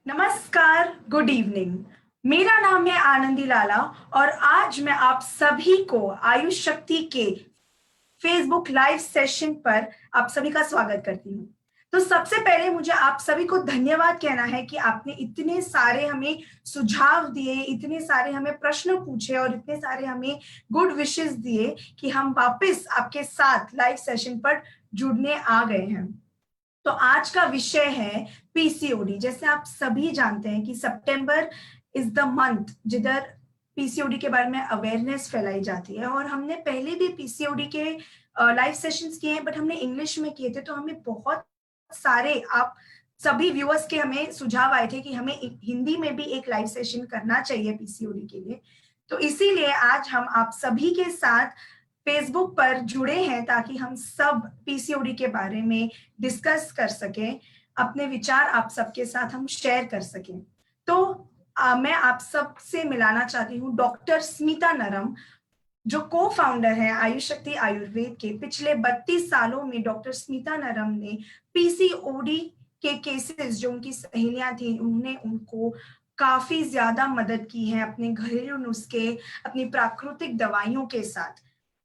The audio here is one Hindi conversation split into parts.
नमस्कार, गुड इवनिंग। मेरा नाम है आनंदी लाला और आज मैं आप सभी को आयुष शक्ति के फेसबुक लाइव सेशन पर आप सभी का स्वागत करती हूँ। तो सबसे पहले मुझे आप सभी को धन्यवाद कहना है कि आपने इतने सारे हमें सुझाव दिए, इतने सारे हमें प्रश्न पूछे और इतने सारे हमें गुड विशेस दिए कि हम वापस आपके साथ लाइव सेशन पर जुड़ने आ गए हैं। तो आज का विषय है पीसीओडी। जैसे आप सभी जानते हैं कि सितंबर इज द मंथ जिधर पीसीओडी के बारे में अवेयरनेस फैलाई जाती है। और हमने पहले भी पीसीओडी के लाइव सेशंस किए हैं, बट हमने इंग्लिश में किए थे। तो हमें बहुत सारे आप सभी व्यूअर्स के हमें सुझाव आए थे कि हमें हिंदी में भी एक लाइव सेशन करना चाहिए पीसीओडी के लिए। तो इसीलिए आज हम आप सभी के साथ फेसबुक पर जुड़े हैं ताकि हम सब पीसीओडी के बारे में डिस्कस कर सकें, अपने विचार आप सबके साथ हम शेयर कर सकें। तो मैं आप सबसे मिलाना चाहती हूँ डॉक्टर स्मिता नरम, जो को फाउंडर है आयुष शक्ति आयुर्वेद के। पिछले 32 सालों में डॉक्टर स्मिता नरम ने पीसीओडी के केसेस, जो उनकी सहेलियां थी, उन्होंने उनको काफी ज्यादा मदद की है अपने घरेलू नुस्खे, अपनी प्राकृतिक दवाइयों के साथ।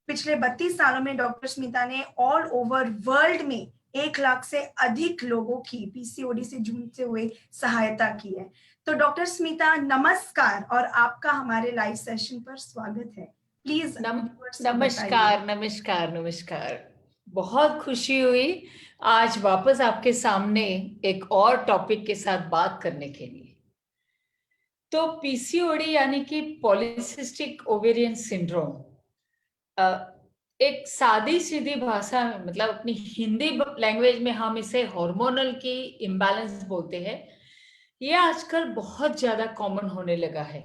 पिछले 32 सालों में डॉक्टर स्मिता ने ऑल ओवर वर्ल्ड में 1 लाख से अधिक लोगों की पीसीओडी से जूझते हुए सहायता की है। तो डॉक्टर स्मिता, नमस्कार और आपका हमारे लाइव सेशन पर स्वागत है। प्लीज व्यूअर्स को बताइए। नमस्कार नमस्कार नमस्कार। बहुत खुशी हुई आज वापस आपके सामने एक और टॉपिक के साथ बात करने के लिए। तो पीसीओडी यानी कि पॉलीसिस्टिक ओवेरियन सिंड्रोम, एक सादी सीधी भाषा में, मतलब अपनी हिंदी लैंग्वेज में हम इसे हार्मोनल की इम्बैलेंस बोलते हैं। ये आजकल बहुत ज्यादा कॉमन होने लगा है।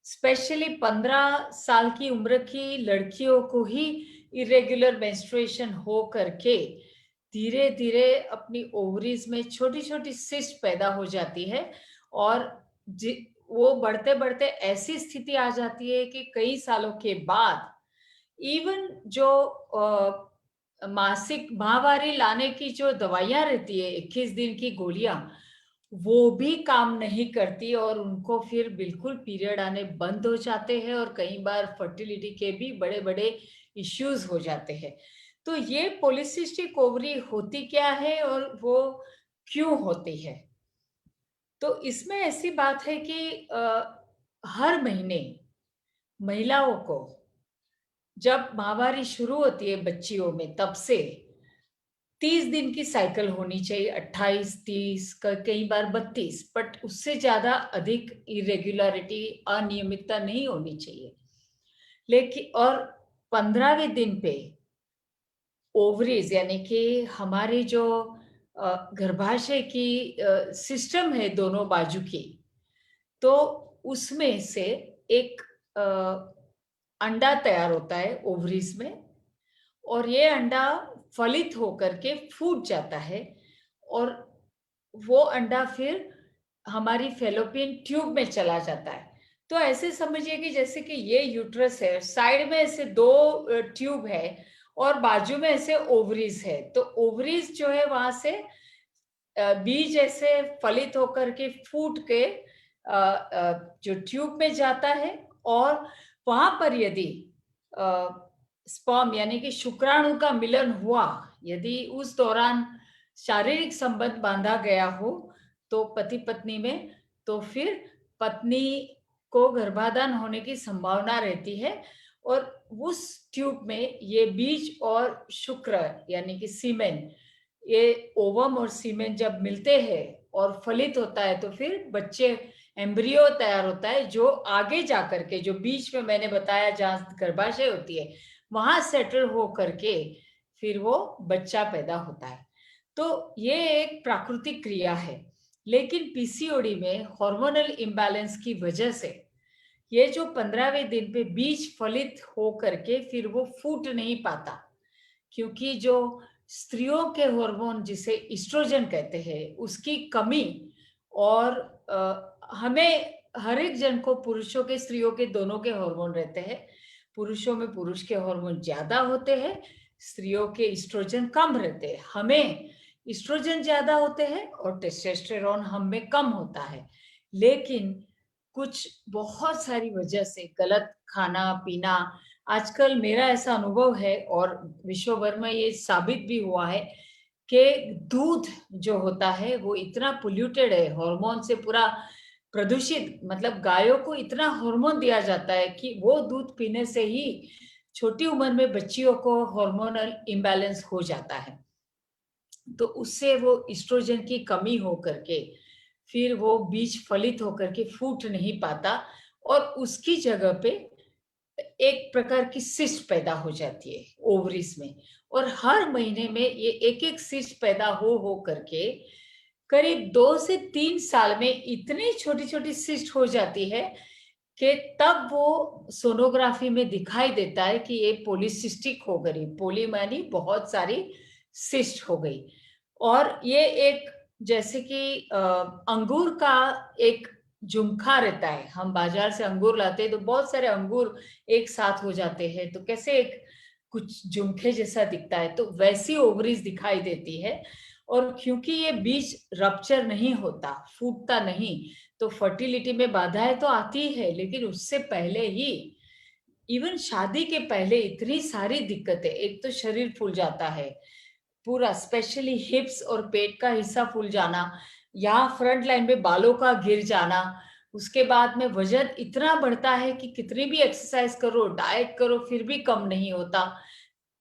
स्पेशली 15 साल की उम्र की लड़कियों को ही इरेगुलर मेंस्ट्रुएशन हो करके धीरे धीरे अपनी ओवरीज में छोटी छोटी सिस्ट पैदा हो जाती है। और वो बढ़ते बढ़ते ऐसी स्थिति आ जाती है कि कई सालों के बाद इवन जो मासिक माहवारी लाने की जो दवाइयां रहती है, 21 दिन की गोलियां, वो भी काम नहीं करती और उनको फिर बिल्कुल पीरियड आने बंद हो जाते हैं और कई बार फर्टिलिटी के भी बड़े बड़े इश्यूज हो जाते हैं। तो ये पॉलीसिस्टिक ओवरी होती क्या है और वो क्यों होती है? तो इसमें ऐसी बात है कि हर महीने महिलाओं को जब माहवारी शुरू होती है बच्चियों में, तब से 30 दिन की साइकिल होनी चाहिए, 28, 30, कई बार 32, बट उससे ज्यादा अधिक इरेगुलरिटी, अनियमितता नहीं होनी चाहिए। लेकिन और 15वें दिन पे ओवरीज यानी कि हमारी जो गर्भाशय की सिस्टम है दोनों बाजू की, तो उसमें से एक अंडा तैयार होता है ओवरीज में, और ये अंडा फलित होकर के फूट जाता है और वो अंडा फिर हमारी फेलोपियन ट्यूब में चला जाता है। तो ऐसे समझिए कि जैसे कि ये यूट्रस है, साइड में ऐसे दो ट्यूब है और बाजू में ऐसे ओवरीज है। तो ओवरीज जो है वहां से बीज ऐसे फलित होकर के फूट के जो ट्यूब में जाता है, और वहां पर यदि स्पर्म यानी कि शुक्राणु का मिलन हुआ, यदि उस दौरान शारीरिक संबंध बांधा गया हो तो पति पत्नी में, तो फिर पत्नी को गर्भाधान होने की संभावना रहती है। और उस ट्यूब में ये बीज और शुक्र यानी कि सीमेन, ये ओवम और सीमेन जब मिलते हैं और फलित होता है, तो फिर बच्चे एम्ब्रियो तैयार होता है, जो आगे जाकर के, जो बीच में मैंने बताया जहां गर्भाशय होती है, वहां सेटल हो करके फिर वो बच्चा पैदा होता है। तो ये एक प्राकृतिक क्रिया है। लेकिन पीसीओडी में हार्मोनल इम्बैलेंस की वजह से ये जो 15वें दिन पे बीज फलित हो करके फिर वो फूट नहीं पाता, क्योंकि जो स्त्रियों के हार्मोन जिसे इस्ट्रोजन कहते हैं उसकी कमी, और हमें हर एक जन को, पुरुषों के स्त्रियों के दोनों के हार्मोन रहते हैं। पुरुषों में पुरुष के हार्मोन ज्यादा होते हैं, स्त्रियों के इस्ट्रोजन कम रहते हैं। हमें एस्ट्रोजन ज्यादा होते हैं और टेस्टोस्टेरोन हम में कम होता है। लेकिन कुछ बहुत सारी वजह से गलत खाना पीना, आजकल मेरा ऐसा अनुभव है और विश्व भर में ये साबित भी हुआ है कि दूध जो होता है वो इतना पोल्यूटेड है, हार्मोन से पूरा प्रदूषित, मतलब गायों को इतना हार्मोन दिया जाता है कि वो दूध पीने से ही छोटी उम्र में बच्चियों को हार्मोनल इम्बैलेंस हो जाता है। तो उससे वो एस्ट्रोजन की कमी हो करके फिर वो बीज फलित होकर के फूट नहीं पाता और उसकी जगह पे एक प्रकार की सिस्ट पैदा हो जाती है ओवरीज में। और हर महीने में ये एक एक सिस्ट पैदा हो करके करीब 2 से 3 साल में इतनी छोटी छोटी सिस्ट हो जाती है कि तब वो सोनोग्राफी में दिखाई देता है कि ये पॉलीसिस्टिक हो गई। पोली मानी बहुत सारी सिस्ट हो गई। और ये एक, जैसे कि अंगूर का एक झुमखा रहता है, हम बाजार से अंगूर लाते हैं तो बहुत सारे अंगूर एक साथ हो जाते हैं तो कैसे एक कुछ झुमके जैसा दिखता है, तो वैसी ओवरीज दिखाई देती है। और क्योंकि ये बीज रप्चर नहीं होता, फूटता नहीं, तो फर्टिलिटी में बाधाएं तो आती है, लेकिन उससे पहले ही, इवन शादी के पहले इतनी सारी दिक्कतें, एक तो शरीर फूल जाता है पूरा, स्पेशली हिप्स और पेट का हिस्सा फूल जाना, यहाँ फ्रंट लाइन में बालों का गिर जाना, उसके बाद में वजन इतना बढ़ता है कि कितनी भी एक्सरसाइज करो, डाइट करो, फिर भी कम नहीं होता,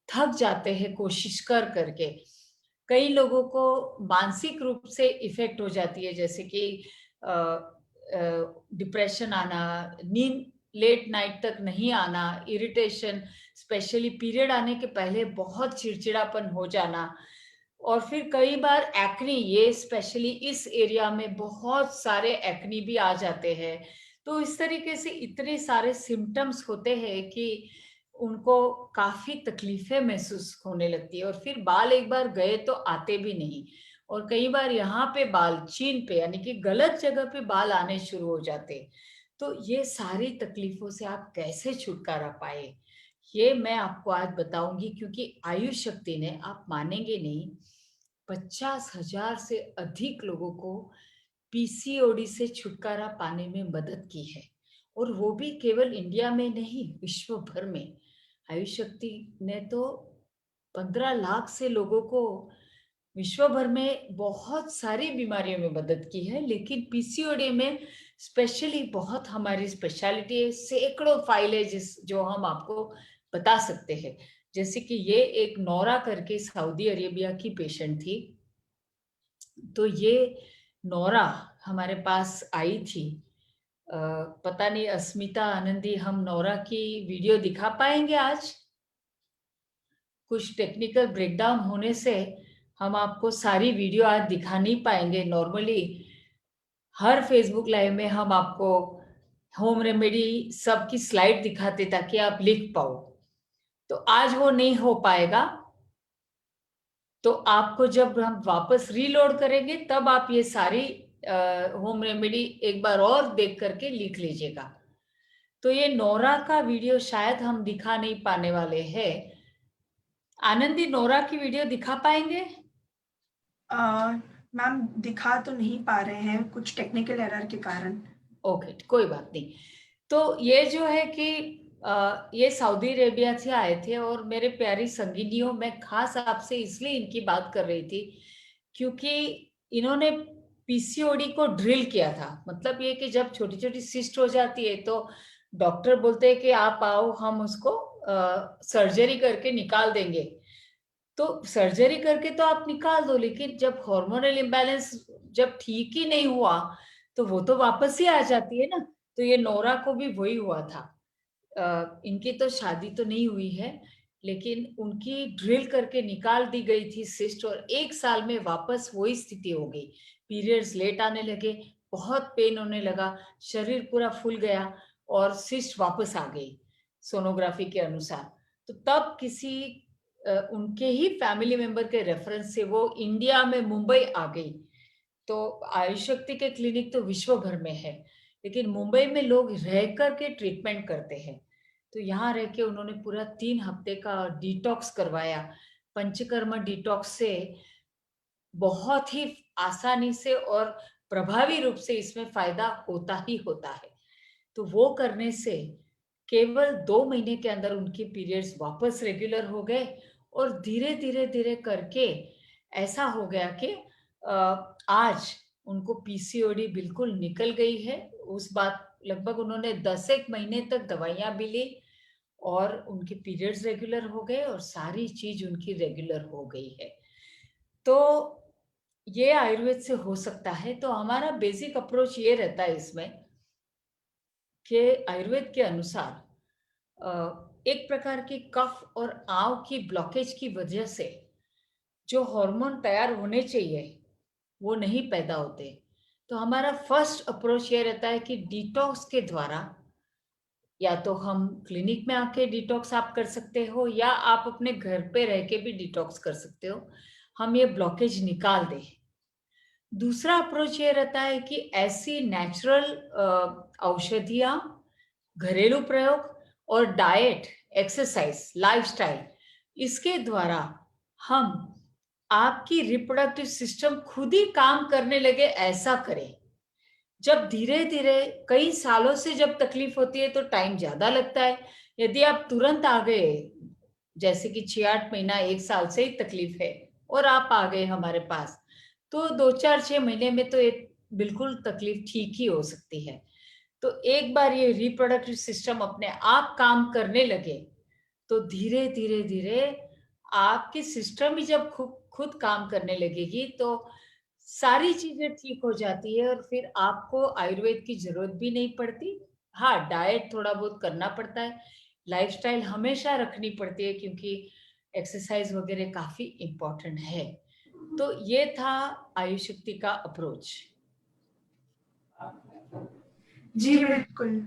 थक जाते हैं कोशिश कर करके। कई लोगों को मानसिक रूप से इफेक्ट हो जाती है, जैसे कि डिप्रेशन आना, नींद लेट नाइट तक नहीं आना, इरिटेशन, स्पेशली पीरियड आने के पहले बहुत चिड़चिड़ापन हो जाना, और फिर कई बार एक्नी, ये स्पेशली इस एरिया में बहुत सारे एक्नी भी आ जाते हैं। तो इस तरीके से इतने सारे सिम्टम्स होते हैं कि उनको काफी तकलीफें महसूस होने लगती है, और फिर बाल एक बार गए तो आते भी नहीं, और कई बार यहाँ पे बाल चीन पे, यानी कि गलत जगह पे बाल आने शुरू हो जाते। तो ये सारी तकलीफों से आप कैसे छुटकारा पाए, ये मैं आपको आज बताऊंगी, क्योंकि आयुष शक्ति ने, आप मानेंगे नहीं, 50,000 से अधिक लोगों को पीसीओडी से छुटकारा पाने में मदद की है। और वो भी केवल इंडिया में नहीं, विश्व भर में। आयुष शक्ति ने तो 15 लाख से लोगों को विश्व भर में बहुत सारी बीमारियों में मदद की है, लेकिन पीसीओडी में स्पेशली बहुत हमारी स्पेशलिटी है। सैकड़ों फाइल है जिस जो हम आपको बता सकते हैं। जैसे कि ये एक नौरा करके सऊदी अरेबिया की पेशेंट थी। तो ये नौरा हमारे पास आई थी। पता नहीं अस्मिता आनंदी, हम नौरा की वीडियो दिखा पाएंगे आज? कुछ टेक्निकल ब्रेकडाउन होने से हम आपको सारी वीडियो आज दिखा नहीं पाएंगे। नॉर्मली हर फेसबुक लाइव में हम आपको होम रेमेडी सबकी स्लाइड दिखाते ताकि आप लिख पाओ, तो आज वो नहीं हो पाएगा। तो आपको जब हम वापस रीलोड करेंगे तब आप ये सारी होम रेमेडी एक बार और देख करके लिख लीजिएगा। तो ये नोरा का वीडियो शायद हम दिखा नहीं पाने वाले हैं। आनंदी, नोरा की वीडियो दिखा पाएंगे? मैम दिखा तो नहीं पा रहे हैं, कुछ टेक्निकल एरर के कारण। ओके, कोई बात नहीं। तो ये जो है कि ये सऊदी अरेबिया से आए थे, और मेरे प्यारी संगिनियों, मैं खास आपसे इसलिए इनकी बात कर रही थी क्योंकि इन्होंने पीसीओडी को ड्रिल किया था। मतलब ये कि जब छोटी छोटी सिस्ट हो जाती है तो डॉक्टर बोलते हैं कि आप आओ, हम उसको सर्जरी करके निकाल देंगे। तो सर्जरी करके तो आप निकाल दो, लेकिन जब हार्मोनल इम्बैलेंस जब ठीक ही नहीं हुआ तो वो तो वापस ही आ जाती है ना। तो ये नोरा को भी वही हुआ था। इनकी तो शादी तो नहीं हुई है, लेकिन उनकी ड्रिल करके निकाल दी गई थी सिस्ट, और 1 साल में वापस वही स्थिति हो गई। पीरियड्स लेट आने लगे, बहुत पेन होने लगा, शरीर पूरा फूल गया, और सिस्ट वापस आ गई सोनोग्राफी के अनुसार। तो तब किसी उनके ही फैमिली मेंबर के रेफरेंस से वो इंडिया में मुंबई आ गई। तो आयुष शक्ति के क्लिनिक तो विश्व भर में है, लेकिन मुंबई में लोग रह कर के ट्रीटमेंट करते हैं। तो यहाँ रह के उन्होंने पूरा 3 हफ्ते का डिटॉक्स करवाया। पंचकर्म डिटॉक्स से बहुत ही आसानी से और प्रभावी रूप से इसमें फायदा होता ही होता है। तो वो करने से केवल 2 महीने के अंदर उनकी पीरियड्स वापस रेगुलर हो गए और धीरे-धीरे करके ऐसा हो गया कि आज उनको पीसीओडी बिल्कुल निकल गई है। उस बात लगभग उन्होंने 10 एक महीने तक दवाइयाँ भी ली और उनके पीरियड्स रेगुलर हो गए और सारी चीज़ उनकी रेगुलर हो गई है। तो ये आयुर्वेद से हो सकता है। तो हमारा बेसिक अप्रोच ये रहता है इसमें कि आयुर्वेद के अनुसार एक प्रकार की कफ और आंव की ब्लॉकेज की वजह से जो हार्मोन तैयार होने चाहिए वो नहीं पैदा होते। तो हमारा फर्स्ट अप्रोच ये रहता है कि डिटॉक्स के द्वारा या तो हम क्लिनिक में आके डिटॉक्स आप कर सकते हो या आप अपने घर पे रह के भी डिटॉक्स कर सकते हो। हम ये ब्लॉकेज निकाल दें। दूसरा अप्रोच ये रहता है कि ऐसी नेचुरल औषधियाँ, घरेलू प्रयोग और डाइट, एक्सरसाइज, लाइफस्टाइल इसके द्वारा हम आपकी रिप्रोडक्टिव सिस्टम खुद ही काम करने लगे ऐसा करें। जब धीरे-धीरे कई सालों से जब तकलीफ होती है तो टाइम ज़्यादा लगता है। यदि आप तुरंत आ गए, जैसे कि 6-8 महीना 1 साल से ही तकलीफ है और आप आ गए हमारे पास, तो 2-4-6 महीने में तो एक बिल्कुल तकलीफ ठीक ही हो सकती है। तो एक बार ये रिप्रोडक्टिव सिस्टम अपने आप काम करने लगे, तो धीरे-धीरे आपकी सिस्टम ही जब खुद खुद काम करने लगेगी, तो सारी चीज़ें ठीक हो जाती है और फिर आपको आयुर्वेद की ज़रूरत भी नहीं पड़ती। हाँ, डाइट थोड़ा बहुत करना पड़ता है, लाइफ़स्टाइल हमेशा रखनी पड़ती है क्योंकि एक्सरसाइज़ वग़ैरह काफ़ी इम्पोर्टेंट है। तो ये था आयुष शक्ति का अप्रोच। जी बिल्कुल।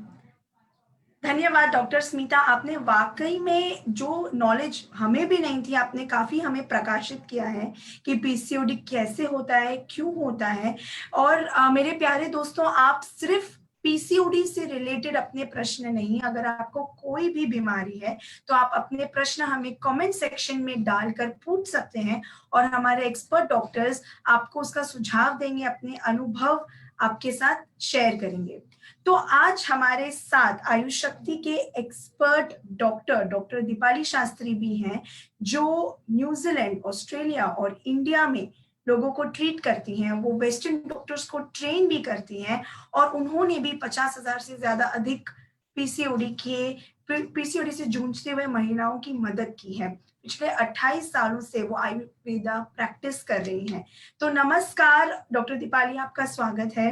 धन्यवाद डॉक्टर स्मिता, आपने वाकई में जो नॉलेज हमें भी नहीं थी, आपने काफ़ी हमें प्रकाशित किया है कि पीसीओडी कैसे होता है, क्यों होता है। और मेरे प्यारे दोस्तों, आप सिर्फ पीसीओडी से रिलेटेड अपने प्रश्न नहीं, अगर आपको कोई भी बीमारी है, तो आप अपने प्रश्न हमें कमेंट सेक्शन में डालकर पूछ सकते हैं और हमारे एक्सपर्ट डॉक्टर्स आपको उसका सुझाव देंगे, अपने अनुभव आपके साथ शेयर करेंगे। तो आज हमारे साथ आयुष शक्ति के एक्सपर्ट डॉक्टर दीपाली शास्त्री भी हैं, जो न्यूजीलैंड, ऑस्ट्रेलिया और इंडिया में लोगों को ट्रीट करती हैं। वो वेस्टर्न डॉक्टर्स को ट्रेन भी करती हैं और उन्होंने भी 50,000 से ज्यादा अधिक पीसीओडी से जूझते हुए महिलाओं की मदद की है। पिछले 28 सालों से वो आयुर्वेदा प्रैक्टिस कर रही हैं। तो नमस्कार डॉक्टर दीपाली, आपका स्वागत है।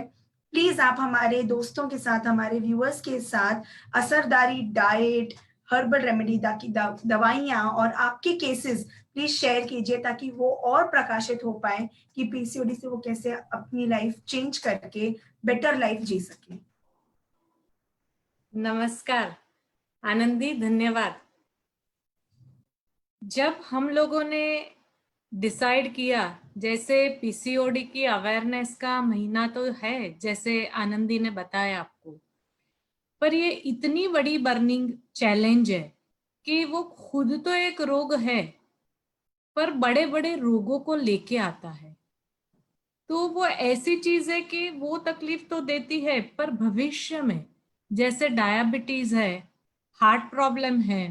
प्लीज आप हमारे दोस्तों के साथ, हमारे व्यूअर्स के साथ असरदारी डाइट, हर्बल रेमेडी की दवाइयाँ और आपके केसेस प्लीज शेयर कीजिए ताकि वो और प्रकाशित हो पाए कि पीसीओडी से वो कैसे अपनी लाइफ चेंज करके बेटर लाइफ जी सके। नमस्कार आनंदी, धन्यवाद। जब हम लोगों ने डिसाइड किया, जैसे पीसीओडी की अवेयरनेस का महीना तो है, जैसे आनंदी ने बताया आपको, पर ये इतनी बड़ी बर्निंग चैलेंज है कि वो खुद तो एक रोग है पर बड़े बड़े रोगों को लेके आता है। तो वो ऐसी चीज है कि वो तकलीफ तो देती है, पर भविष्य में जैसे डायबिटीज है, हार्ट प्रॉब्लम है,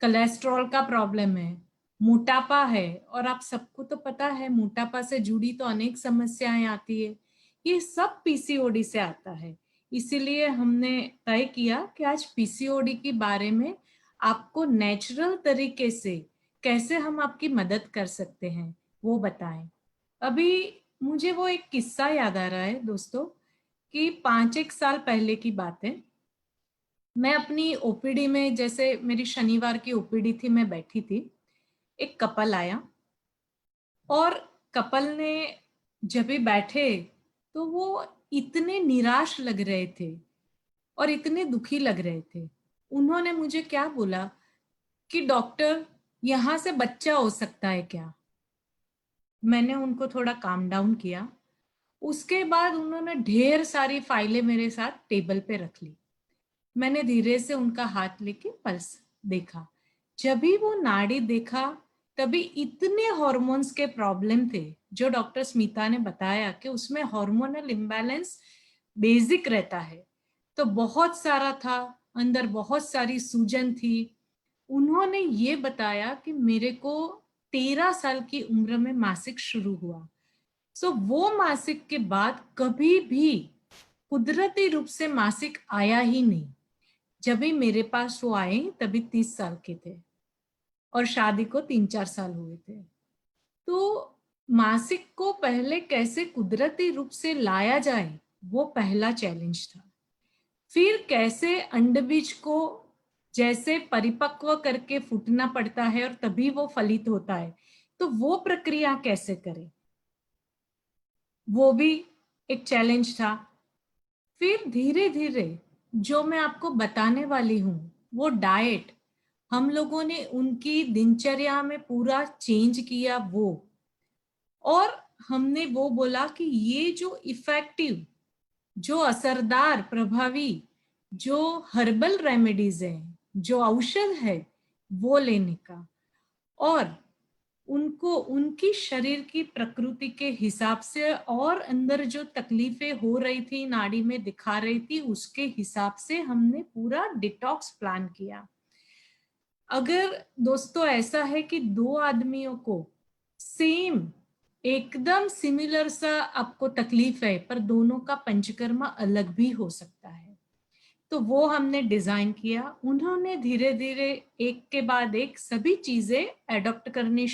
कोलेस्ट्रॉल का प्रॉब्लम है, मोटापा है, और आप सबको तो पता है मोटापा से जुड़ी तो अनेक समस्याएं आती है, ये सब पीसीओडी से आता है। इसीलिए हमने तय किया कि आज पीसीओडी के बारे में आपको नेचुरल तरीके से कैसे हम आपकी मदद कर सकते हैं वो बताएं। अभी मुझे वो एक किस्सा याद आ रहा है दोस्तों कि 5-1 साल पहले की बात है। मैं अपनी ओपीडी में, जैसे मेरी शनिवार की ओपीडी थी, मैं बैठी थी, एक कपल आया और कपल ने जब भी बैठे तो वो इतने निराश लग रहे थे और इतने दुखी लग रहे थे। उन्होंने मुझे क्या बोला कि डॉक्टर, यहाँ से बच्चा हो सकता है क्या? मैंने उनको थोड़ा काम डाउन किया। उसके बाद उन्होंने ढेर सारी फाइलें मेरे साथ टेबल पे रख ली। मैंने धीरे से उनका हाथ लेके पल्स देखा। जब भी वो नाड़ी देखा, तभी इतने हॉर्मोन्स के प्रॉब्लम थे जो डॉक्टर स्मिता ने बताया कि उसमें हार्मोनल इम्बैलेंस बेसिक रहता है। तो बहुत सारा था, अंदर बहुत सारी सूजन थी। उन्होंने ये बताया कि मेरे को 13 साल की उम्र में मासिक शुरू हुआ। सो वो मासिक के बाद कभी भी कुदरती रूप से मासिक आया ही नहीं। जब भी मेरे पास वो आए तभी 30 साल के थे और शादी को 3-4 साल हुए थे। तो मासिक को पहले कैसे कुदरती रूप से लाया जाए, वो पहला चैलेंज था। फिर कैसे अंडबीज को जैसे परिपक्व करके फूटना पड़ता है और तभी वो फलित होता है, तो वो प्रक्रिया कैसे करें, वो भी एक चैलेंज था। फिर धीरे धीरे जो मैं आपको बताने वाली हूँ वो डाइट हम लोगों ने उनकी दिनचर्या में पूरा चेंज किया वो, और हमने वो बोला कि ये जो इफेक्टिव, जो असरदार, प्रभावी जो हर्बल रेमेडीज हैं, जो औषध है, वो लेने का, और उनको उनकी शरीर की प्रकृति के हिसाब से और अंदर जो तकलीफें हो रही थी, नाड़ी में दिखा रही थी, उसके हिसाब से हमने पूरा डिटॉक्स प्लान किया। अगर दोस्तों ऐसा है कि दो आदमियों को सेम एकदम सिमिलर सा आपको तकलीफ है, पर दोनों का पंचकर्मा अलग भी हो सकता है, तो वो हमने डिजाइन किया। उन्होंने धीरे धीरे एक के बाद एक सभी चीजें एडॉप्ट करनी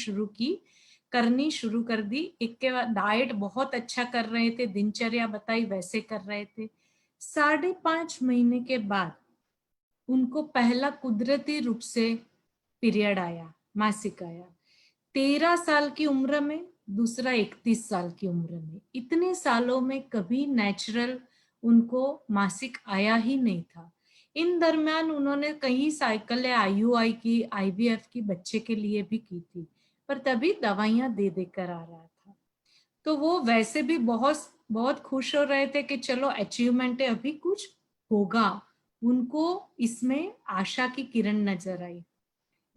शुरू कर दी। एक के बाद डाइट बहुत अच्छा कर रहे थे, दिनचर्या बताई वैसे कर रहे थे। 5.5 महीने के बाद उनको पहला कुदरती रूप से पीरियड आया, मासिक आया। 13 साल की उम्र में, दूसरा 31 साल की उम्र में। इतने सालों में कभी नेचुरल उनको मासिक आया ही नहीं था। इन दरमियान उन्होंने कई साइकिलें IUI की, IVF की बच्चे के लिए भी की थी, पर तभी दवाइयां दे देकर आ रहा था। तो वो वैसे भी बहुत बहुत खुश हो रहे थे कि चलो अचीवमेंट है, अभी कुछ होगा। उनको इसमें आशा की किरण नजर आई।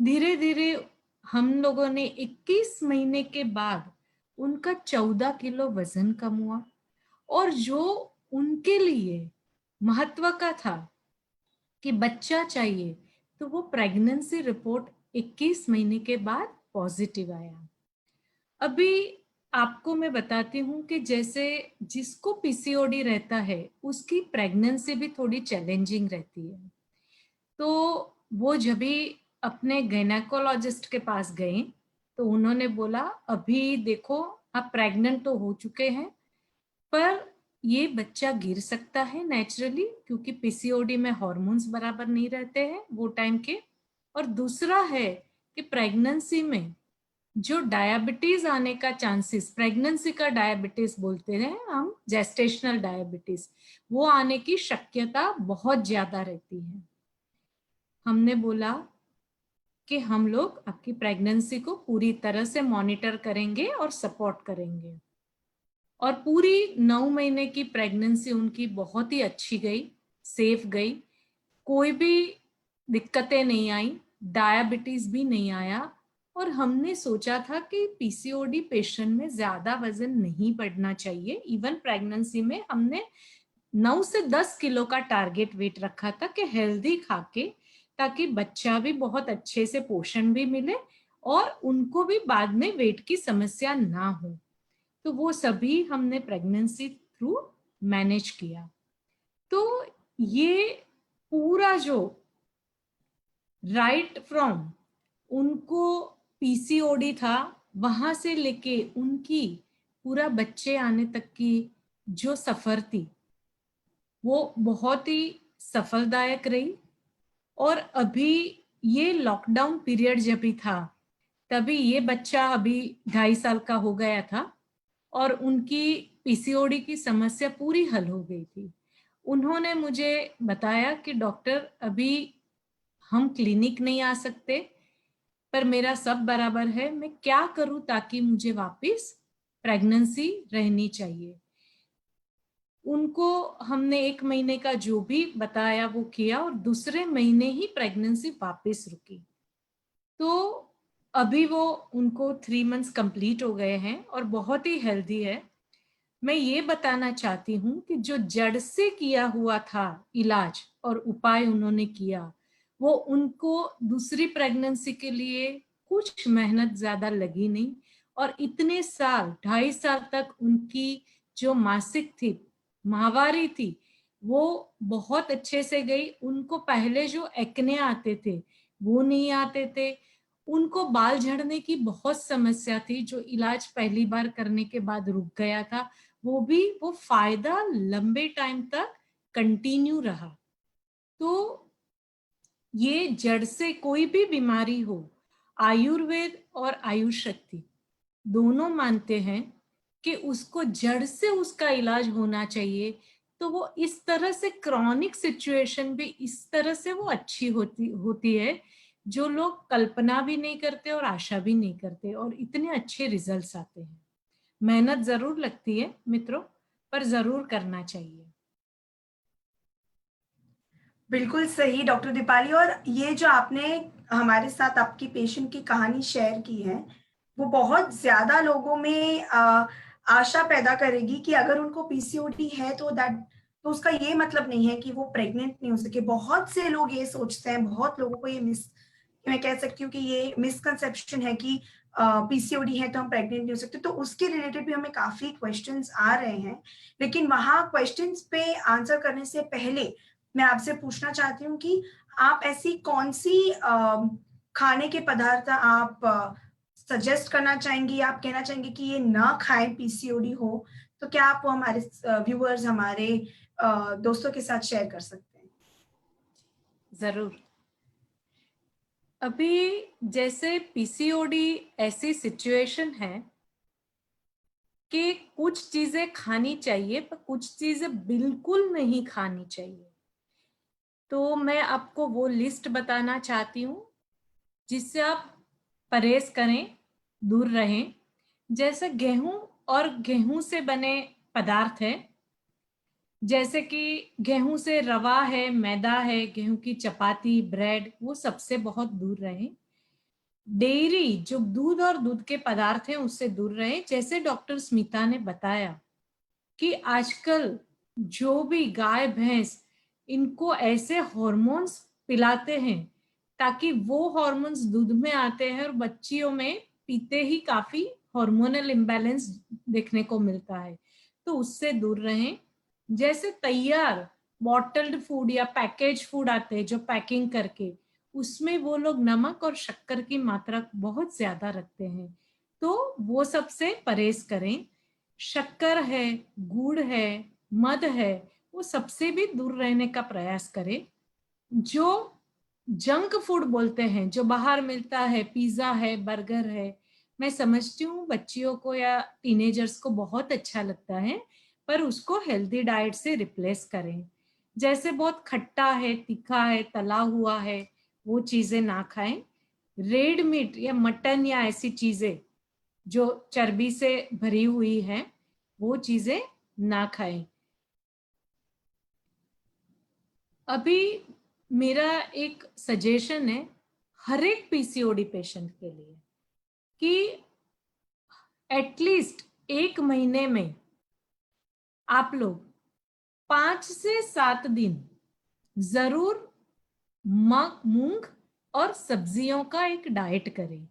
धीरे धीरे हम लोगों ने 21 महीने के बाद उनका 14 किलो वजन कम हुआ, और जो उनके लिए महत्व का था कि बच्चा चाहिए, तो वो प्रेगनेंसी रिपोर्ट 21 महीने के बाद पॉजिटिव आया। अभी आपको मैं बताती हूँ कि जैसे जिसको PCOD रहता है उसकी प्रेगनेंसी भी थोड़ी चैलेंजिंग रहती है। तो वो जब भी अपने गायनेकोलॉजिस्ट के पास गए तो उन्होंने बोला अभी देखो आप प्रेग्नेंट तो हो चुके हैं, पर ये बच्चा गिर सकता है नेचुरली, क्योंकि PCOD में हार्मोन्स बराबर नहीं रहते हैं वो टाइम के। और दूसरा है कि प्रेगनेंसी में जो डायबिटीज आने का चांसेस, प्रेगनेंसी का डायबिटीज बोलते हैं हम, जेस्टेशनल डायबिटीज, वो आने की शक्यता बहुत ज्यादा रहती है। हमने बोला कि हम लोग आपकी प्रेगनेंसी को पूरी तरह से मॉनिटर करेंगे और सपोर्ट करेंगे। और पूरी 9 महीने की प्रेगनेंसी उनकी बहुत ही अच्छी गई, सेफ गई, कोई भी दिक्कतें नहीं आई, डायबिटीज भी नहीं आया। और हमने सोचा था कि PCOD पेशेंट में ज्यादा वजन नहीं बढ़ना चाहिए। इवन प्रेगनेंसी में हमने 9 से 10 किलो का टारगेट वेट रखा था कि हेल्दी खाके, ताकि बच्चा भी बहुत अच्छे से पोषण भी मिले और उनको भी बाद में वेट की समस्या ना हो। तो वो सभी हमने प्रेगनेंसी थ्रू मैनेज किया। तो ये पूरा जो राइट फ्रॉम उनको PCOD था, वहां से लेके उनकी पूरा बच्चे आने तक की जो सफर थी वो बहुत ही सफलदायक रही। और अभी ये लॉकडाउन पीरियड जब भी था तभी ये बच्चा अभी 2.5 साल का हो गया था और उनकी PCOD की समस्या पूरी हल हो गई थी। उन्होंने मुझे बताया कि डॉक्टर अभी हम क्लिनिक नहीं आ सकते, पर मेरा सब बराबर है, मैं क्या करूं ताकि मुझे वापस प्रेगनेंसी रहनी चाहिए। उनको हमने 1 महीने का जो भी बताया वो किया और दूसरे महीने ही प्रेगनेंसी वापस रुकी। तो अभी वो उनको 3 मंथ्स कंप्लीट हो गए हैं और बहुत ही हेल्दी है। मैं ये बताना चाहती हूँ कि जो जड़ से किया हुआ था इलाज और उपाय उन्होंने किया, वो उनको दूसरी प्रेगनेंसी के लिए कुछ मेहनत ज्यादा लगी नहीं, और इतने साल 2.5 साल तक उनकी जो मासिक थी, माहवारी थी, वो बहुत अच्छे से गई। उनको पहले जो एक्ने आते थे वो नहीं आते थे। उनको बाल झड़ने की बहुत समस्या थी, जो इलाज पहली बार करने के बाद रुक गया था, वो फायदा लंबे टाइम तक कंटिन्यू रहा। तो ये जड़ से कोई भी बीमारी हो, आयुर्वेद और आयुष शक्ति दोनों मानते हैं कि उसको जड़ से उसका इलाज होना चाहिए। तो वो इस तरह से क्रॉनिक सिचुएशन भी इस तरह से वो अच्छी होती है, जो लोग कल्पना भी नहीं करते और आशा भी नहीं करते, और इतने अच्छे रिजल्ट्स आते हैं। मेहनत जरूर लगती है मित्रों, पर जरूर करना चाहिए। बिल्कुल सही डॉक्टर दीपाली। और ये जो आपने हमारे साथ आपकी पेशेंट की कहानी शेयर की है, वो बहुत ज्यादा लोगों में आशा पैदा करेगी कि अगर उनको पीसीओडी है तो उसका ये मतलब नहीं है कि वो प्रेग्नेंट नहीं हो सके। बहुत से लोग ये सोचते हैं, बहुत लोगों को मैं कह सकती हूँ कि ये मिसकंसेप्शन है कि पीसीओडी है तो हम प्रेग्नेंट नहीं हो सकते। तो उसके रिलेटेड भी हमें काफी क्वेश्चंस आ रहे हैं, लेकिन वहां क्वेश्चंस पे आंसर करने से पहले मैं आपसे पूछना चाहती हूँ कि आप ऐसी कौन सी खाने के पदार्थ आप सजेस्ट करना चाहेंगी, आप कहना चाहेंगे कि ये ना खाएं पीसीओडी हो, तो क्या आप वो हमारे व्यूअर्स, हमारे दोस्तों के साथ शेयर कर सकते हैं? जरूर। अभी जैसे पीसीओडी ऐसी सिचुएशन है कि कुछ चीजें खानी चाहिए पर कुछ चीजें बिल्कुल नहीं खानी चाहिए। तो मैं आपको वो लिस्ट बताना चाहती हूँ जिससे आप परहेज करें, दूर रहें। जैसे गेहूं और गेहूं से बने पदार्थ है, जैसे कि गेहूं से रवा है, मैदा है, गेहूं की चपाती, ब्रेड, वो सबसे बहुत दूर रहें। डेयरी, जो दूध और दूध के पदार्थ हैं, उससे दूर रहें। जैसे डॉक्टर स्मिता ने बताया कि आजकल जो भी गाय भैंस, इनको ऐसे हॉर्मोन्स पिलाते हैं ताकि वो हॉर्मोन्स दूध में आते हैं, और बच्चियों में पीते ही काफी हार्मोनल इम्बैलेंस देखने को मिलता है, तो उससे दूर रहें। जैसे तैयार बॉटल्ड फूड या पैकेज फूड आते हैं जो पैकिंग करके, उसमें वो लोग नमक और शक्कर की मात्रा बहुत ज्यादा रखते हैं, तो वो सबसे परहेज करें। शक्कर है, गुड़ है, मद है, वो सबसे भी दूर रहने का प्रयास करें। जो जंक फूड बोलते हैं, जो बाहर मिलता है, पिज्जा है, बर्गर है, मैं समझती हूँ बच्चियों को या टीनेजर्स को बहुत अच्छा लगता है, पर उसको हेल्दी डाइट से रिप्लेस करें। जैसे बहुत खट्टा है, तीखा है, तला हुआ है, वो चीजें ना खाएं। रेड मीट या मटन या ऐसी चीजें जो चर्बी से भरी हुई है, वो चीजें ना खाएं। अभी मेरा एक सजेशन है हर एक पीसीओडी पेशेंट के लिए कि एटलीस्ट 1 महीने में आप लोग 5 से 7 दिन जरूर मूंग और सब्जियों का एक डाइट करें,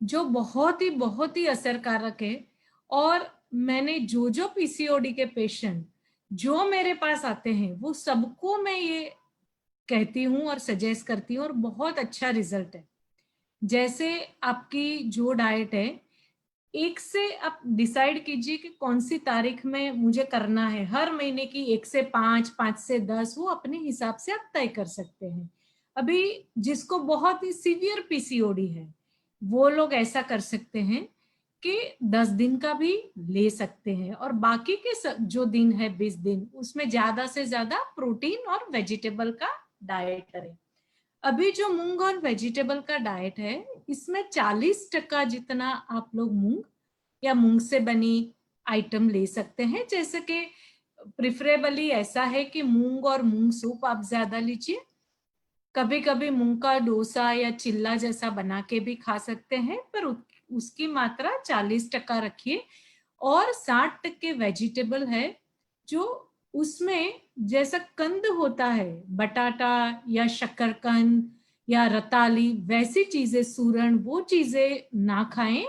जो बहुत ही असरकारक है। और मैंने जो पीसीओडी के पेशेंट जो मेरे पास आते हैं, वो सबको मैं ये कहती हूँ और सजेस्ट करती हूँ, और बहुत अच्छा रिजल्ट है। जैसे आपकी जो डाइट है, एक से आप डिसाइड कीजिए कि कौन सी तारीख में मुझे करना है। हर महीने की 1 से 5, 5 से 10, वो अपने हिसाब से आप तय कर सकते हैं। अभी जिसको बहुत ही सीवियर पीसीओडी है, वो लोग ऐसा कर सकते हैं कि 10 दिन का भी ले सकते हैं, और बाकी के जो दिन है 20 दिन, उसमें ज्यादा से ज्यादा प्रोटीन और वेजिटेबल का डाइट करें। अभी जो मूंग और वेजिटेबल का डाइट है, इसमें 40% जितना आप लोग मूंग या मूंग से बनी आइटम ले सकते हैं। जैसे कि प्रिफरेबली ऐसा है कि मूंग और मूंग सूप आप ज्यादा लीजिए, कभी कभी मूंग का डोसा या चिल्ला जैसा बना के भी खा सकते हैं, पर उसकी मात्रा 40% रखिए। और 60% वेजिटेबल है, जो उसमें जैसा कंद होता है, बटाटा या शकरकंद या रताली, वैसी चीजें, सूरण, वो चीजें ना खाएं।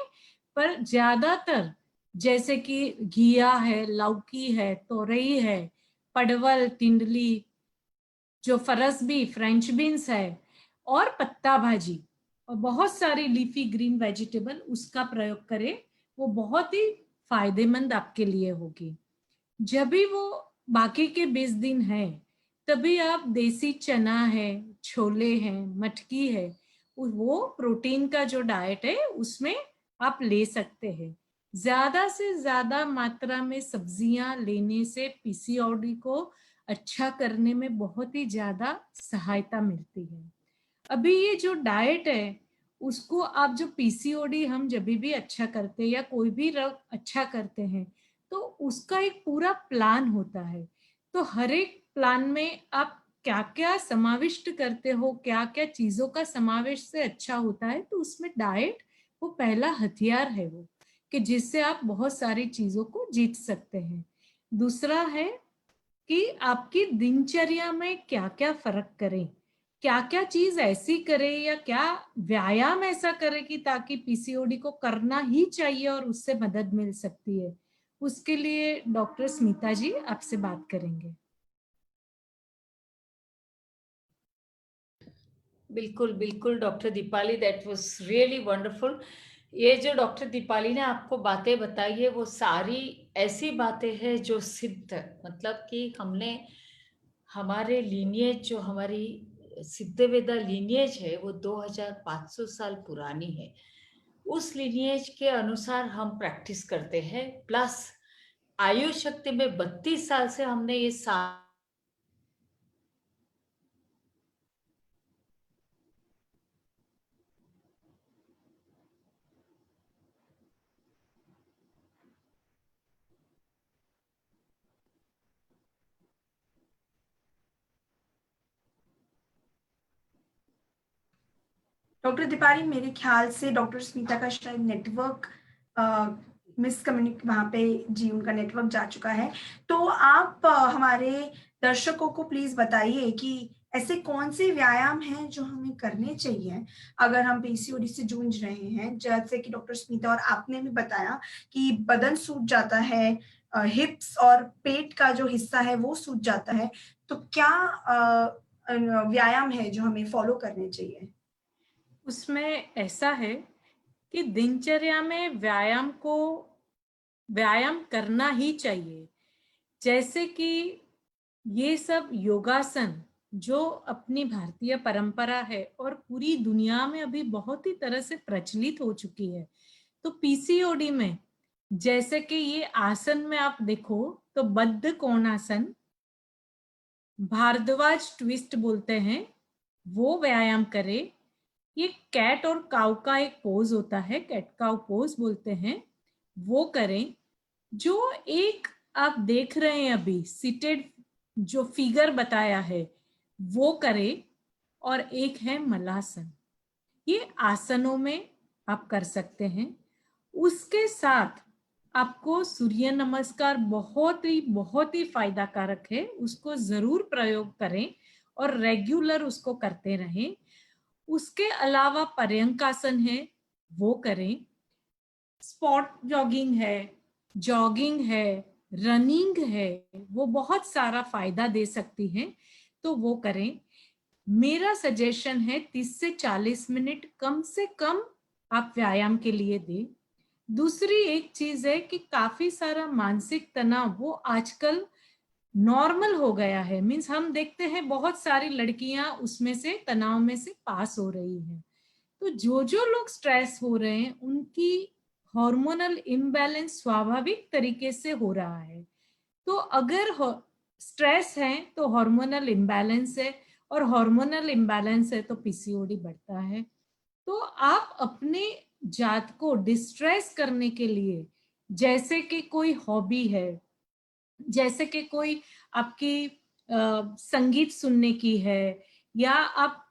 पर ज्यादातर जैसे कि घिया है, लौकी है, तोरई है, पडवल, तिंडली, जो फरस भी, फ्रेंच बीन्स है, और पत्ता भाजी, और बहुत सारी लीफी ग्रीन वेजिटेबल, उसका प्रयोग करें। वो बहुत ही फायदेमंद आपके लिए होगी। जब भी वो बाकी के 20 दिन है, तभी आप देसी चना है, छोले हैं, मटकी है, वो प्रोटीन का जो डाइट है उसमें आप ले सकते हैं। ज्यादा से ज्यादा मात्रा में सब्जियां लेने से पीसीओडी को अच्छा करने में बहुत ही ज्यादा सहायता मिलती है। अभी ये जो डाइट है, उसको आप, जो पीसीओडी हम जब भी अच्छा करते हैं या कोई भी रोग अच्छा करते हैं, तो उसका एक पूरा प्लान होता है। तो हर एक प्लान में आप क्या क्या समाविष्ट करते हो, क्या क्या चीजों का समावेश से अच्छा होता है, तो उसमें डाइट वो पहला हथियार है, वो कि जिससे आप बहुत सारी चीजों को जीत सकते हैं। दूसरा है कि आपकी दिनचर्या में क्या क्या फर्क करें, क्या क्या चीज ऐसी करें या क्या व्यायाम ऐसा करें कि ताकि पीसीओडी को करना ही चाहिए और उससे मदद मिल सकती है। उसके लिए डॉक्टर स्मिता जी आपसे बात करेंगे। बिल्कुल बिल्कुल doctor Deepali, that was really wonderful. ये जो डॉक्टर दीपाली ने आपको बातें बताई है, वो सारी ऐसी बातें हैं जो सिद्ध, मतलब कि हमने, हमारे लीनिएज, जो हमारी सिद्ध वेदा लीनिएज है, वो 2500 साल पुरानी है। उस लीनिएज के अनुसार हम प्रैक्टिस करते हैं। प्लस आयुष शक्ति में 32 साल से हमने ये डॉक्टर दीपाली, मेरे ख्याल से डॉक्टर स्मिता का शायद नेटवर्क मिसकम्युनिक वहाँ पे जी उनका नेटवर्क जा चुका है। तो आप हमारे दर्शकों को प्लीज बताइए कि ऐसे कौन से व्यायाम हैं जो हमें करने चाहिए अगर हम पीसीओडी से जूझ रहे हैं। जैसे कि डॉक्टर स्मिता और आपने भी बताया कि बदन सूज जाता है, हिप्स और पेट का जो हिस्सा है वो सूज जाता है, तो क्या व्यायाम है जो हमें फॉलो करने चाहिए? उसमें ऐसा है कि दिनचर्या में व्यायाम करना ही चाहिए। जैसे कि ये सब योगासन जो अपनी भारतीय परंपरा है और पूरी दुनिया में अभी बहुत ही तरह से प्रचलित हो चुकी है। तो पीसीओडी में जैसे कि ये आसन में आप देखो तो बद्ध कोणासन, भारद्वाज ट्विस्ट बोलते हैं, वो व्यायाम करें। ये कैट और काउ का एक पोज होता है, कैट काउ पोज बोलते हैं, वो करें। जो एक आप देख रहे हैं अभी सीटेड जो फिगर बताया है, वो करें। और एक है मलासन, ये आसनों में आप कर सकते हैं। उसके साथ आपको सूर्य नमस्कार बहुत ही फायदा कारक है, उसको जरूर प्रयोग करें और रेगुलर उसको करते रहें। उसके अलावा पर्यंकासन है, वो करें। स्पॉट जॉगिंग है, रनिंग है, वो बहुत सारा फायदा दे सकती है, तो वो करें। मेरा सजेशन है 30 से 40 मिनट कम से कम आप व्यायाम के लिए दें। दूसरी एक चीज है कि काफी सारा मानसिक तनाव वो आजकल नॉर्मल हो गया है। मीन्स हम देखते हैं बहुत सारी लड़कियां उसमें से, तनाव में से पास हो रही हैं। तो जो लोग स्ट्रेस हो रहे हैं, उनकी हार्मोनल इम्बैलेंस स्वाभाविक तरीके से हो रहा है। तो अगर स्ट्रेस है तो हार्मोनल इम्बैलेंस है, और हार्मोनल इम्बैलेंस है तो पीसीओडी बढ़ता है। तो आप अपने जात को डिस्ट्रेस करने के लिए, जैसे कि कोई हॉबी है, जैसे कि कोई आपकी संगीत सुनने की है, या आप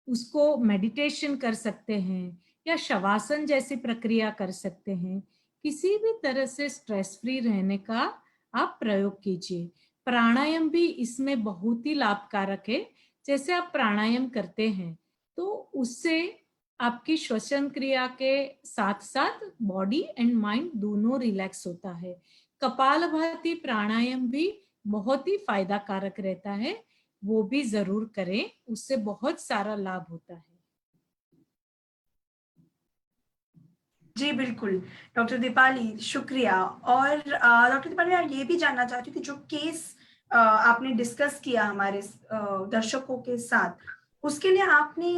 उसको मेडिटेशन कर सकते हैं या शवासन जैसी प्रक्रिया कर सकते हैं। किसी भी तरह से स्ट्रेस फ्री रहने का आप प्रयोग कीजिए। प्राणायाम भी इसमें बहुत ही लाभकारक है। जैसे आप प्राणायाम करते हैं तो उससे आपकी श्वसन क्रिया के साथ साथ बॉडी एंड माइंड दोनों रिलैक्स होता है। कपालभाति प्राणायाम भी बहुत ही फायदा कारक रहता है, वो भी जरूर करें, उससे बहुत सारा लाभ होता है। जी बिल्कुल डॉक्टर दीपाली, शुक्रिया। और डॉक्टर दीपाली, मैं ये भी जानना चाहती हूँ कि जो केस आपने डिस्कस किया हमारे दर्शकों के साथ, उसके लिए आपने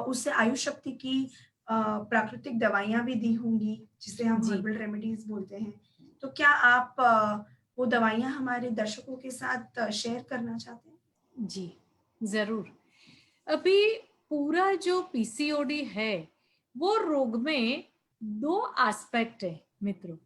उससे आयुष शक्ति की प्राकृतिक दवाइयां भी दी होंगी, जिसे हम जी हर्बल रेमेडीज बोलते हैं। तो क्या आप वो दवाइयां हमारे दर्शकों के साथ शेयर करना चाहते हैं? जी जरूर। अभी पूरा जो पीसीओडी है वो रोग में दो एस्पेक्ट है मित्रों।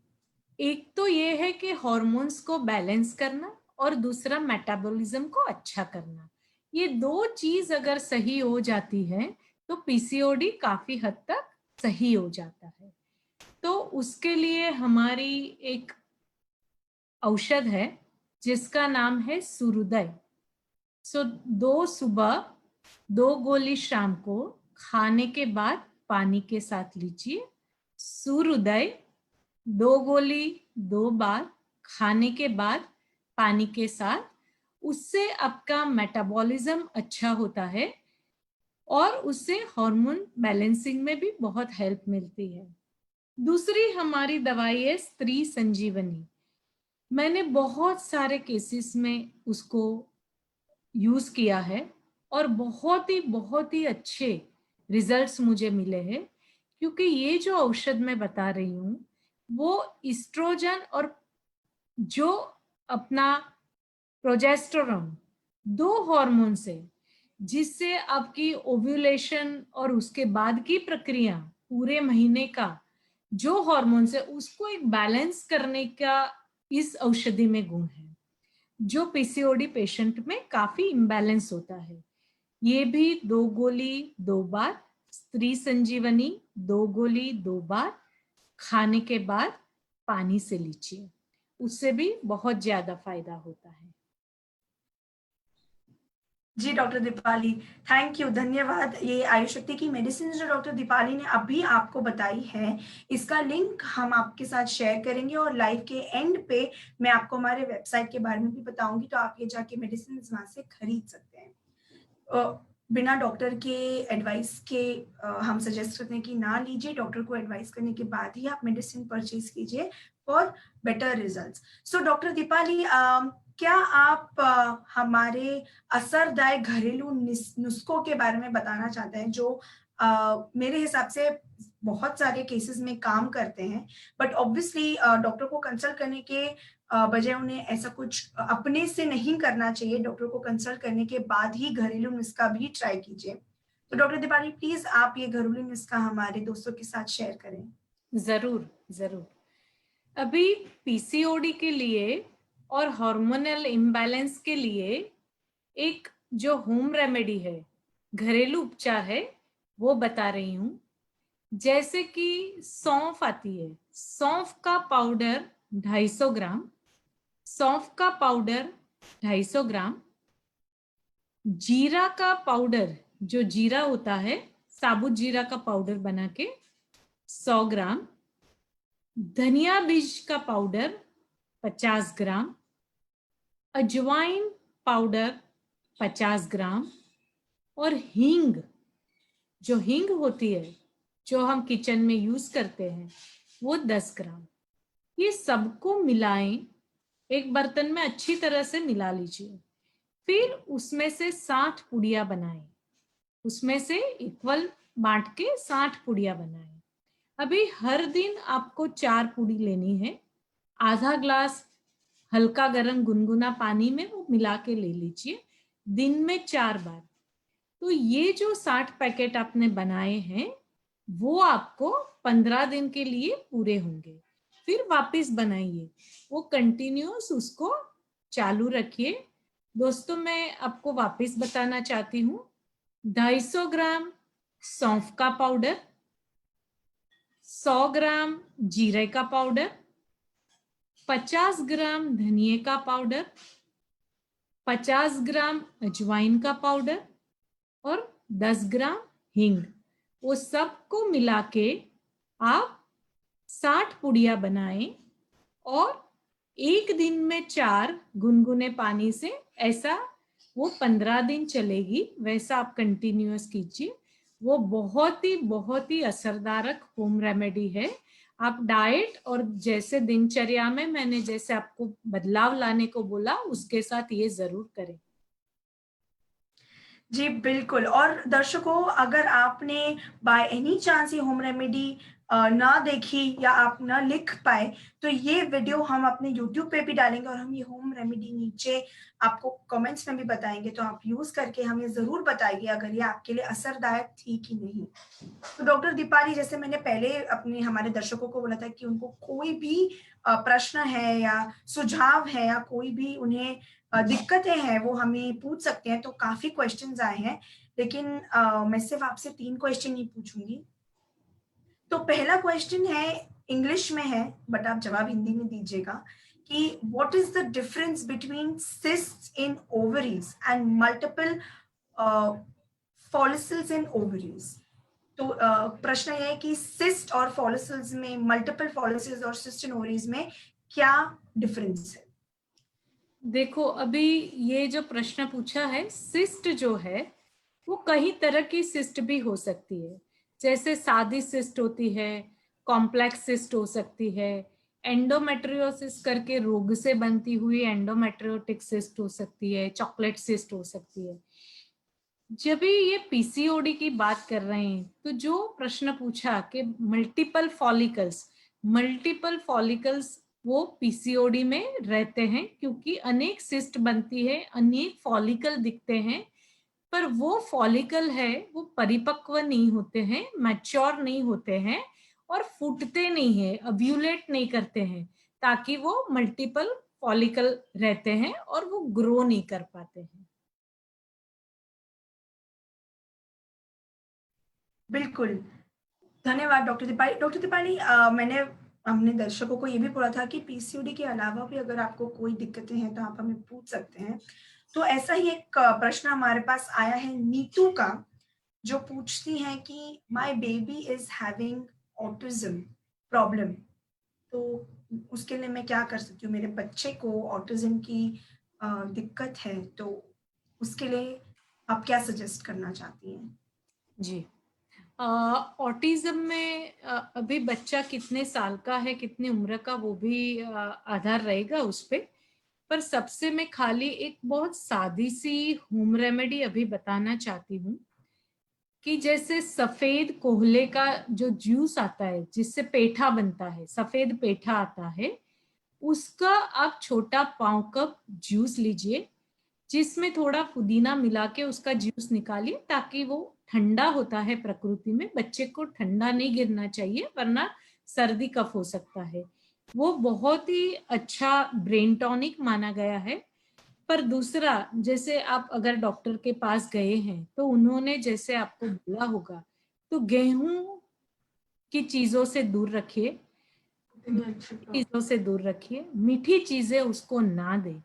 एक तो ये है कि हार्मोन्स को बैलेंस करना और दूसरा मेटाबॉलिज्म को अच्छा करना। ये दो चीज अगर सही हो जाती है तो पीसीओडी काफी हद तक सही हो जाता है। तो उसके लिए हमारी एक औषध है जिसका नाम है सूर्योदय। सो 2 सुबह 2 गोली शाम को खाने के बाद पानी के साथ लीजिए। सूर्योदय 2 गोली 2 बार खाने के बाद पानी के साथ, उससे आपका मेटाबॉलिज्म अच्छा होता है और उससे हार्मोन बैलेंसिंग में भी बहुत हेल्प मिलती है। दूसरी हमारी दवाई है स्त्री संजीवनी। मैंने बहुत सारे केसेस में उसको यूज किया है और बहुत ही अच्छे रिजल्ट्स मुझे मिले हैं, क्योंकि ये जो औषध मैं बता रही हूँ वो इस्ट्रोजन और जो अपना प्रोजेस्टेरोन, दो हार्मोन से, जिससे आपकी ओव्यूलेशन और उसके बाद की प्रक्रिया पूरे महीने का जो हार्मोन है उसको एक बैलेंस करने का इस औषधि में गुण है, जो पीसीओडी पेशेंट में काफी इम्बैलेंस होता है। ये भी 2 गोली 2 बार, स्त्री संजीवनी 2 गोली 2 बार खाने के बाद पानी से लीजिए, उससे भी बहुत ज्यादा फायदा होता है। जी डॉक्टर दीपाली, थैंक यू, धन्यवाद। ये आयुष शक्ति की मेडिसिन जो डॉक्टर दीपाली ने अभी आपको बताई है, इसका लिंक हम आपके साथ शेयर करेंगे और लाइव के एंड पे मैं आपको हमारे वेबसाइट के बारे में भी बताऊंगी, तो आप ये जाके मेडिसिन वहां से खरीद सकते हैं। बिना डॉक्टर के एडवाइस के हम सजेस्ट करते हैं कि ना लीजिए, डॉक्टर को एडवाइस करने के बाद ही आप मेडिसिन परचेज कीजिए for better results. So doctor Deepali, क्या आप हमारे असरदायक घरेलू नुस्खों के बारे में बताना चाहते हैं, जो मेरे हिसाब से बहुत सारे केसेस में काम करते हैं, बट ऑब्वियसली डॉक्टर को कंसल्ट करने के बजाय उन्हें ऐसा कुछ अपने से नहीं करना चाहिए, डॉक्टर को कंसल्ट करने के बाद ही घरेलू नुस्खा भी ट्राई कीजिए। तो डॉक्टर दीपाली, प्लीज आप ये घरेलू नुस्खा हमारे दोस्तों के साथ शेयर करें। जरूर जरूर। अभी पीसीओडी के लिए और हार्मोनल इम्बैलेंस के लिए एक जो होम रेमेडी है, घरेलू उपचार है, वो बता रही हूँ। जैसे कि सौंफ आती है, सौंफ का पाउडर 250 ग्राम, सौंफ का पाउडर 250 ग्राम, जीरा का पाउडर, जो जीरा होता है साबुत जीरा का पाउडर बना के 100 ग्राम, धनिया बीज का पाउडर 50 ग्राम, अजवाइन पाउडर 50 ग्राम और हींग, जो हींग होती है जो हम किचन में यूज करते हैं, वो 10 ग्राम। ये सबको मिलाएं, एक बर्तन में अच्छी तरह से मिला लीजिए। फिर उसमें से 60 पुड़िया बनाएं, उसमें से इक्वल बांट के 60 पुड़िया बनाएं। अभी हर दिन आपको 4 पुड़ी लेनी है। आधा ग्लास हल्का गर्म गुनगुना पानी में वो मिला के ले लीजिए, दिन में 4 बार। तो ये जो 60 पैकेट आपने बनाए हैं वो आपको 15 दिन के लिए पूरे होंगे। फिर वापस बनाइए, वो कंटिन्यूस उसको चालू रखिए। दोस्तों, मैं आपको वापस बताना चाहती हूँ, 250 ग्राम सौंफ का पाउडर, 100 ग्राम जीरे का पाउडर, 50 ग्राम धनिए का पाउडर, 50 ग्राम अजवाइन का पाउडर और 10 ग्राम हींग। वो सबको मिला के आप 60 पुड़िया बनाएं और एक दिन में 4 गुनगुने पानी से, ऐसा वो 15 दिन चलेगी, वैसा आप कंटिन्यूअस कीजिए। वो बहुत ही असरदारक होम रेमेडी है। आप डाइट और जैसे दिनचर्या में मैंने जैसे आपको बदलाव लाने को बोला, उसके साथ ये जरूर करें। जी बिल्कुल। और दर्शकों, अगर आपने बाय एनी चांस ये होम रेमेडी ना देखी या आप ना लिख पाए, तो ये वीडियो हम अपने YouTube पे भी डालेंगे और हम ये होम रेमेडी नीचे आपको कमेंट्स में भी बताएंगे, तो आप यूज करके हमें जरूर बताइए अगर ये आपके लिए असरदायक थी कि नहीं। तो डॉक्टर दीपाली, जैसे मैंने पहले अपने हमारे दर्शकों को बोला था कि उनको कोई भी प्रश्न है या सुझाव है या कोई भी उन्हें दिक्कतें हैं वो हमें पूछ सकते हैं। तो काफी क्वेश्चंस आए हैं, लेकिन मैं सिर्फ आपसे 3 क्वेश्चन ही पूछूंगी। तो पहला क्वेश्चन है, इंग्लिश में है, बट आप जवाब हिंदी में दीजिएगा कि what is the difference between cysts in ovaries and multiple follicles in ovaries. तो प्रश्न यह है कि सिस्ट और फॉलिकल्स में, मल्टीपल फॉलिकल्स और सिस्ट इन ओवरीज में क्या डिफरेंस है? देखो, अभी ये जो प्रश्न पूछा है, सिस्ट जो है वो कई तरह की सिस्ट भी हो सकती है। जैसे सादी सिस्ट होती है, कॉम्प्लेक्स सिस्ट हो सकती है, एंडोमेट्रियोसिस करके रोग से बनती हुई एंडोमेट्रियोटिक सिस्ट हो सकती है, चॉकलेट सिस्ट हो सकती है। जब भी ये पीसीओडी की बात कर रहे हैं, तो जो प्रश्न पूछा कि मल्टीपल फॉलिकल्स वो पीसीओडी में रहते हैं, क्योंकि अनेक सिस्ट बनती है, अनेक फॉलिकल दिखते हैं, पर वो फॉलिकल है वो परिपक्व नहीं होते हैं, मैच्योर नहीं होते हैं और फूटते नहीं है, अव्यूलेट नहीं करते हैं, ताकि वो मल्टीपल फॉलिकल रहते हैं और वो ग्रो नहीं कर पाते हैं। बिल्कुल, धन्यवाद डॉक्टर दीपाली। डॉक्टर दीपाली, मैंने हमने दर्शकों को ये भी बोला था कि पीसीओडी के अलावा भी अगर आपको कोई दिक्कतें हैं तो आप हमें पूछ सकते हैं। तो ऐसा ही एक प्रश्न हमारे पास आया है नीतू का, जो पूछती हैं कि my baby is having autism problem, तो उसके लिए मैं क्या कर सकती हूँ? मेरे बच्चे को ऑटिज्म की दिक्कत है, तो उसके लिए आप क्या सजेस्ट करना चाहती हैं? जी, ऑटिज्म में अभी बच्चा कितने साल का है, कितनी उम्र का, वो भी आधार रहेगा उस पे। पर सबसे मैं खाली एक बहुत सादी सी होम रेमेडी अभी बताना चाहती हूँ कि जैसे सफेद कोहले का जो जूस आता है, जिससे पेठा बनता है, सफेद पेठा आता है, उसका आप छोटा पाव कप जूस लीजिए, जिसमें थोड़ा पुदीना मिला के उसका जूस निकालिए, ताकि वो ठंडा होता है प्रकृति में, बच्चे को ठंडा नहीं गिरना चाहिए वरना सर्दी कफ हो सकता है। वो बहुत ही अच्छा ब्रेन टॉनिक माना गया है। पर दूसरा, जैसे आप अगर डॉक्टर के पास गए हैं तो उन्होंने जैसे आपको बोला होगा, तो गेहूं की चीजों से दूर रखिए, चीजों से दूर रखिए, मीठी चीजें उसको ना दें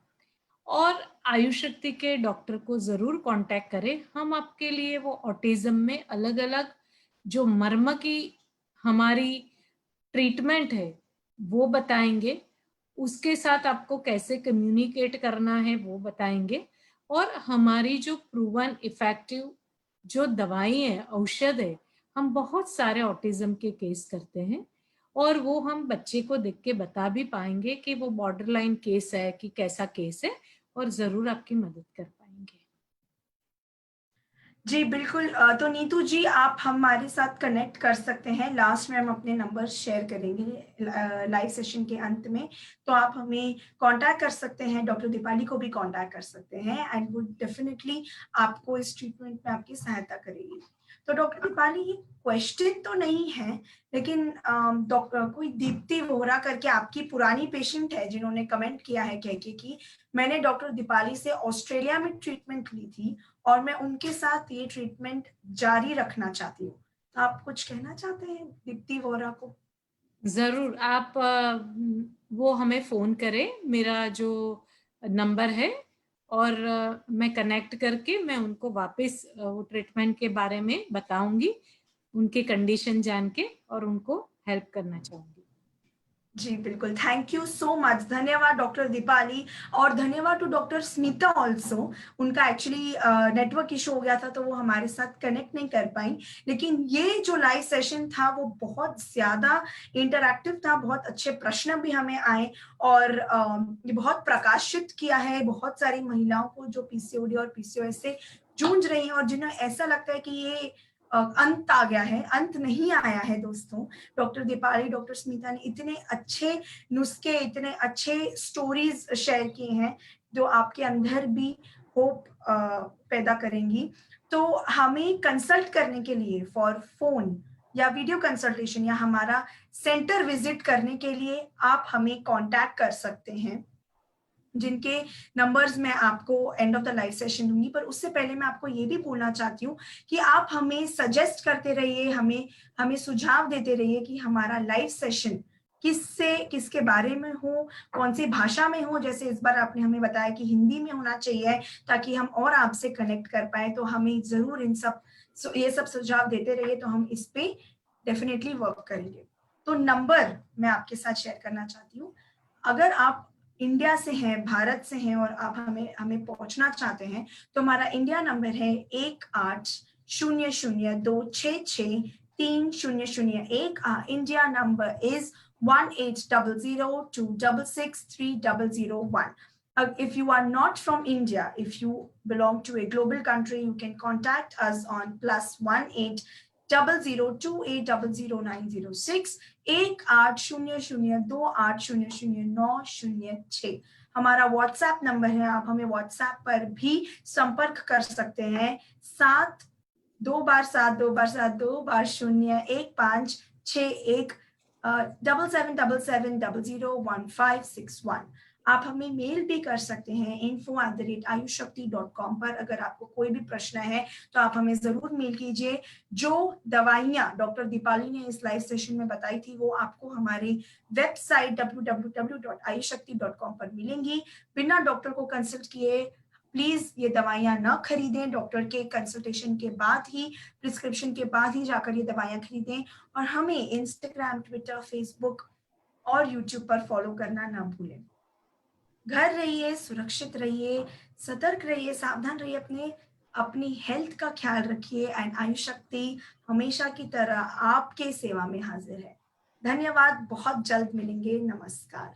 और आयुष शक्ति के डॉक्टर को जरूर कांटेक्ट करें। हम आपके लिए वो ऑटिज्म में अलग अलग जो मर्म की हमारी ट्रीटमेंट है वो बताएंगे, उसके साथ आपको कैसे कम्युनिकेट करना है वो बताएंगे, और हमारी जो प्रूवन इफेक्टिव जो दवाई है, औषध है, हम बहुत सारे ऑटिज्म के केस करते हैं और वो हम बच्चे को देख के बता भी पाएंगे कि वो बॉर्डरलाइन केस है कि कैसा केस है, और जरूर आपकी मदद कर पाएंगे। जी बिल्कुल। तो नीतू जी, आप हमारे साथ कनेक्ट कर सकते हैं। लास्ट में हम अपने नंबर शेयर करेंगे लाइव सेशन के अंत में, तो आप हमें कांटेक्ट कर सकते हैं, डॉक्टर दीपाली को भी कांटेक्ट कर सकते हैं, एंड वो डेफिनेटली आपको इस ट्रीटमेंट में आपकी सहायता करेगी। तो डॉक्टर दीपाली, ये क्वेश्चन तो नहीं है, लेकिन डॉक्टर कोई दीप्ति वोहरा करके आपकी पुरानी पेशेंट है, जिन्होंने कमेंट किया है कह के कि मैंने डॉक्टर दीपाली से ऑस्ट्रेलिया में ट्रीटमेंट ली थी और मैं उनके साथ ये ट्रीटमेंट जारी रखना चाहती हूँ। तो आप कुछ कहना चाहते हैं दीप्ति वोरा को? जरूर, आप वो हमें फोन करें, मेरा जो नंबर है, और मैं कनेक्ट करके मैं उनको वापस वो ट्रीटमेंट के बारे में बताऊंगी, उनके कंडीशन जान के, और उनको हेल्प करना चाहूंगी। जी बिल्कुल, थैंक यू सो मच। धन्यवाद डॉक्टर दीपाली, और धन्यवाद टू डॉक्टर स्मिता ऑल्सो। उनका एक्चुअली नेटवर्क इशू हो गया था तो वो हमारे साथ कनेक्ट नहीं कर पाई, लेकिन ये जो लाइव सेशन था वो बहुत ज्यादा इंटरैक्टिव था, बहुत अच्छे प्रश्न भी हमें आए, और ये बहुत प्रकाशित किया है बहुत सारी महिलाओं को जो पीसीओडी और पीसीओएस से जूझ रही हैं, और जिन्हें ऐसा लगता है कि ये अंत आ गया है। अंत नहीं आया है दोस्तों। डॉक्टर दीपाली, डॉक्टर स्मिता ने इतने अच्छे नुस्खे, इतने अच्छे स्टोरीज शेयर किए हैं जो आपके अंदर भी होप पैदा करेंगी। तो हमें कंसल्ट करने के लिए फॉर फोन या वीडियो कंसल्टेशन या हमारा सेंटर विजिट करने के लिए आप हमें कांटेक्ट कर सकते हैं, जिनके नंबर्स मैं आपको end of the live session दूंगी। पर उससे पहले मैं आपको ये भी बोलना चाहती हूँ कि आप हमें सजेस्ट करते रहिए, हमें सुझाव देते रहिए कि हमारा लाइव सेशन किसके बारे में हो, कौन सी भाषा में हो। जैसे इस बार आपने हमें बताया कि हिंदी में होना चाहिए ताकि हम और आपसे कनेक्ट कर पाए, तो हमें जरूर ये सब सुझाव देते रहिए, तो हम इस पे डेफिनेटली वर्क करेंगे। तो नंबर मैं आपके साथ शेयर करना चाहती हूँ। अगर आप इंडिया से हैं, भारत से हैं, और आप हमें पहुंचना चाहते हैं, तो हमारा इंडिया नंबर है 180026630001। India number is 180026630001. If you are not from India, if you belong to a global country, you can contact us on +18 0028000906 180028000906। हमारा व्हाट्सएप नंबर है, आप हमें व्हाट्सएप पर भी संपर्क कर सकते हैं। 7 2 बार 7 2 बार 7 2 बार 0 1 5 6 1 7777001561। आप हमें मेल भी कर सकते हैं info@ayushshakti.com पर। अगर आपको कोई भी प्रश्न है तो आप हमें जरूर मेल कीजिए। जो दवाइयां डॉक्टर दीपाली ने इस लाइव सेशन में बताई थी वो आपको हमारी वेबसाइट www.ayushshakti.com पर मिलेंगी। बिना डॉक्टर को कंसल्ट किए प्लीज ये दवाइयां न खरीदें। डॉक्टर के कंसल्टेशन के बाद ही, प्रिस्क्रिप्शन के बाद ही जाकर ये दवाइयां खरीदें। और हमें इंस्टाग्राम, ट्विटर, फेसबुक और यूट्यूब पर फॉलो करना ना भूलें। घर रहिए, सुरक्षित रहिए, सतर्क रहिए, सावधान रहिए, अपनी हेल्थ का ख्याल रखिए। एंड आयुष शक्ति हमेशा की तरह आपके सेवा में हाजिर है। धन्यवाद, बहुत जल्द मिलेंगे। नमस्कार।